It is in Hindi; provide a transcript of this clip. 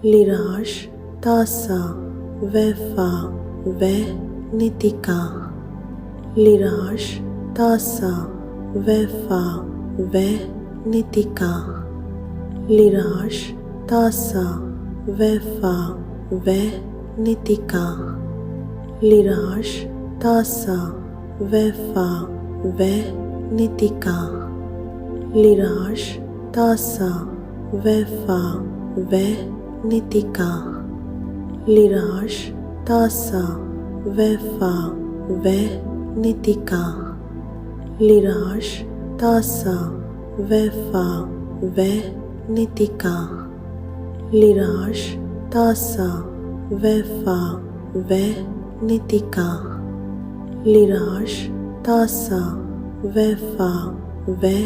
लिराश तासा वैफा वै नितिका लिराश तासा वैफा वै नितिका लिराश तासा वैफा वै नितिका लिराश तासा वैफा वै नितिका लिराश तासा वैफा वै नितिका लिराश तासा वैफा वै नितिका लिराश तासा वैफा वै नितिका लिराश तासा वैफा वै नितिका लिराश तासा वैफा वै